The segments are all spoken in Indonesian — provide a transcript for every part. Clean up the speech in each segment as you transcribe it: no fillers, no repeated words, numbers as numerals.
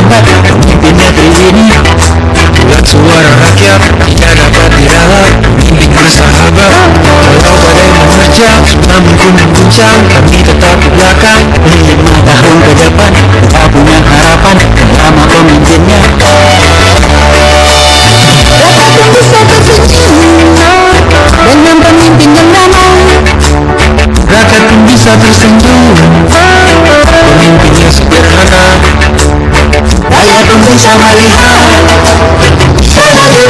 hebat, pemimpin negeri ini. Buat suara rakyat tidak dapat diralat, bimbing bersahabat. Walau badai menerjang, tsunami pun mengguncang, kami tetap di belakang. 5 tahun ke depan, kita punya harapan bersama pemimpinnya. Rakyat yang bisa tersenyum dengan pemimpin yang damai. Rakyat pun bisa tersenyum, pemimpinnya sederhana. Rakyat pun bisa melihat sebagai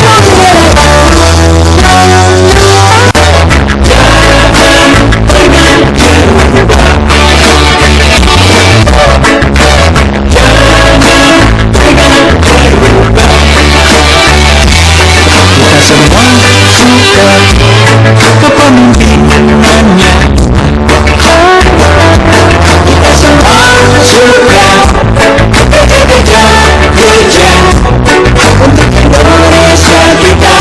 Kita semua suka kepemimpinannya. kita semua suka kerja untuk Indonesia kita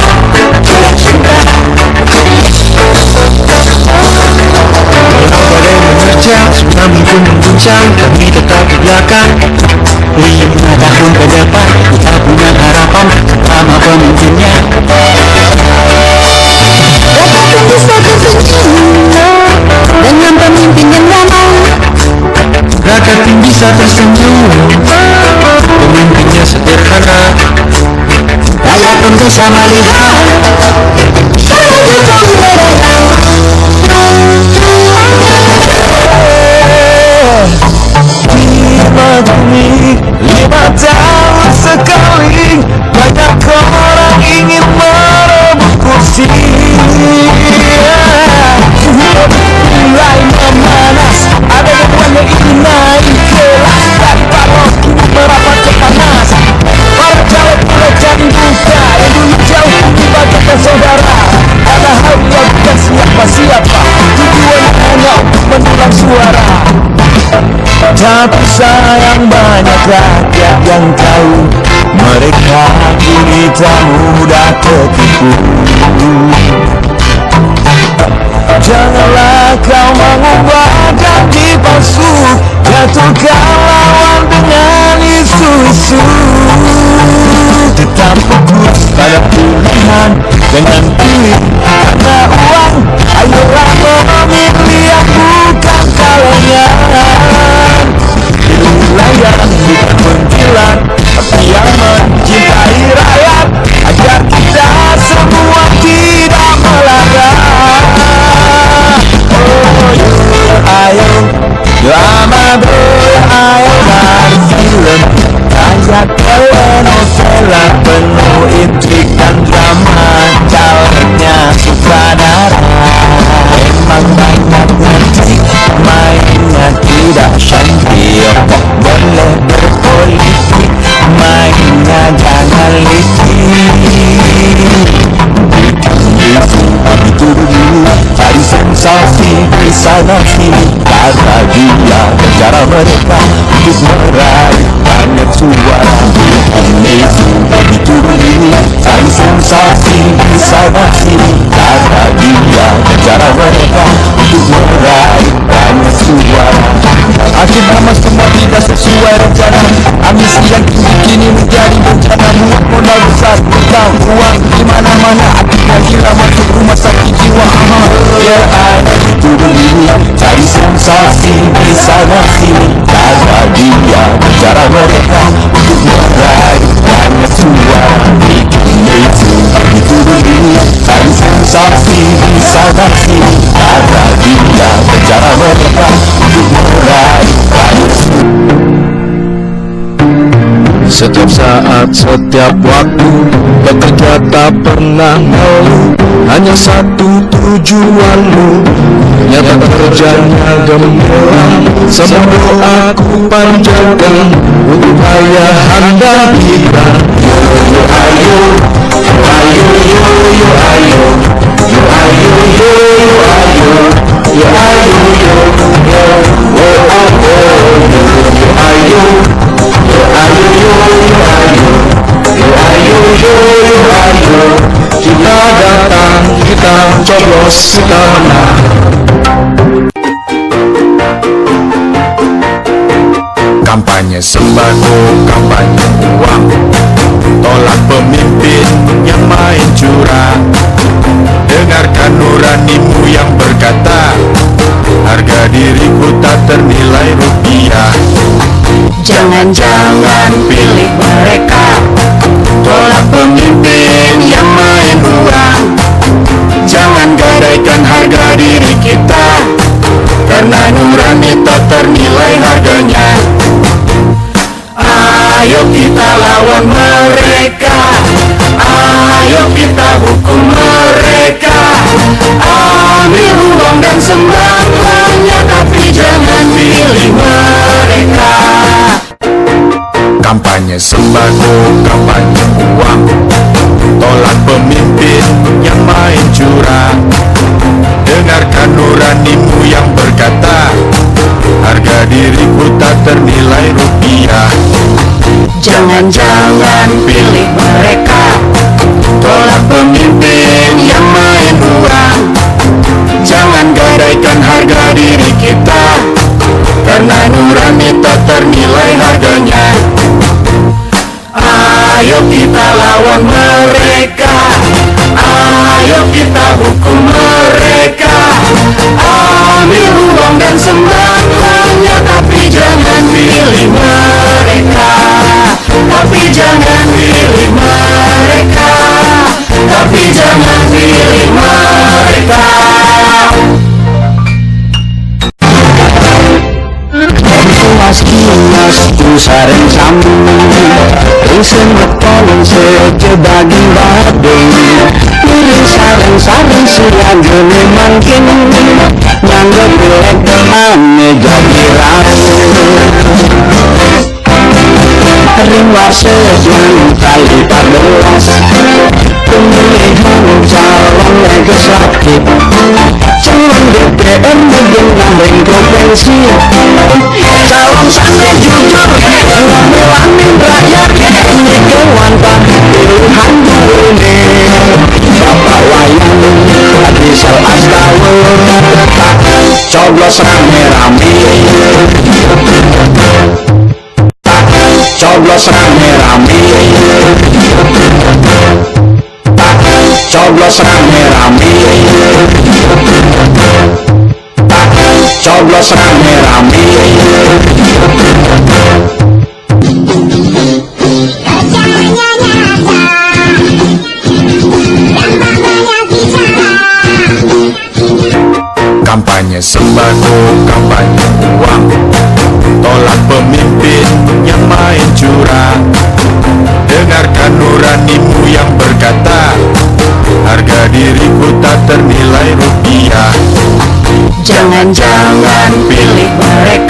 cinta. Walau badai menerjang, tsunami pun mengguncang, kami tetap di belakang. 5 tahun ke depan, kita punya harapan bersama pemimpinnya. Rakyat yang bisa tersenyum dengan pemimpin yang damai. Rakyat pun bisa tersenyum, pemimpinnya sederhana. Rakyat pun bisa melihat sebagai pemenang. 5 tahun sekali, banyak orang ingin merebut kursi. Mulai memanas, ada yang mulai ingin naik kelas, dari parok kini merapat ke panas. Para caleg mulai jadi duka, yang dulu jauh dibagikan saudara. Padahal dia bukan siapa-siapa, tujuannya hanya untuk mendulang suara. Tapi sayang banyak rakyat yang tahu, mereka kini tak mudah tertipu. Janganlah kau mengubah janji palsu, jatuhkan lawan dengan isu-isu. Tetap fokus pada pilihan, jangan pilih karena uang. Ayolah memilih yang bukan kalian. Pilihlah yang bukan menjilat, tapi yang mencintai rakyat, agar kita semua tidak melarat. Oh yo ayo, yo amado yo ayo, dari film kayak telenovela penuh intrik dan drama. Calonnya sutradara memang banyak ngerti, mainnya tidak santri. Kok boleh berpolitik, mainnya jangan licik. Itu dulu cari sensasi di sana sini, karena dia cara mereka untuk meraih banyak suara. Itu dulu cari sensasi di sana sini, karena dia cara mereka untuk meraih banyak suara. Akhirnya semua tidak sesuai rencana, ambisi yang tinggi kini menjadi bencana. Muat modal besar, utang uang di mana-mana, akhirnya gila masuk rumah sakit jiwa. Ya ada itu dulu cari sensasi di sana sini, karena dia cara mereka untuk meraih banyak suara. Itu dulu cari sensasi di sana sini, karena dia cara mereka untuk meraih banyak suara. Setiap saat, setiap waktu, bekerja tak pernah ngeluh, hanya satu tujuanmu, nyata kerjanya gemilang. Semua doaku panjatkan untuk ayah anda kita. Yo yo ayo, yo ayo yo yo ayo, yo ayo yo yo ayo, yo ayo yo yo oh oh oh yo yo ayo. Yo ayo yo yo ayo, yo ayo yo yo ayo, kita datang, kita coblos, kita menang. Kampanye sembako, kampanye uang, tolak pemimpin yang main curang. Dengarkan nuranimu yang berkata, harga diriku tak ternilai rupiah. Jangan-jangan pilih mereka, Tolak pemimpin yang main uang. Jangan gadaikan harga diri kita, karena nurani tak ternilai harganya. Ayo kita lawan mereka, ayo kita hukum mereka. Ambil uang dan sembako-nya, tapi jangan pilih mereka. Kampanye sembako, kampanye uang, tolak pemimpin yang main curang. Dengarkan nuranimu yang berkata, harga diriku tak ternilai rupiah. jangan-jangan pilih mereka, Tolak pemimpin yang main uang. Jangan gadaikan harga diri kita, karena nurani tak ternilai harganya. Ayo kita lawan mereka, ayo kita hukum mereka. Ambil uang dan sembako-nya, tapi jangan pilih mereka. Tapi jangan pilih mereka, tapi jangan pilih mereka. Mas tu sareng sambung Risen metolong seje daging badung Milih sareng-sareng siagene mangkin Nyangga pilek ane jadi raung Ring wasejan kali 14 Pemilihan calon legislatif Calon DPR dengan ring provinsi Calon santai jujur ngambilangin rakyat Nikewan pak pilihan dunia Bapak wayang Adisel Astawul Coblos rame-rame Coblos rame-rame Coblos rame-rame Coblos rame-rame Kampanye sembako, kampanye uang, tolak pemimpin yang main curang. Dengarkan nuranimu yang berkata, harga diriku tak ternilai rupiah. jangan-jangan pilih mereka,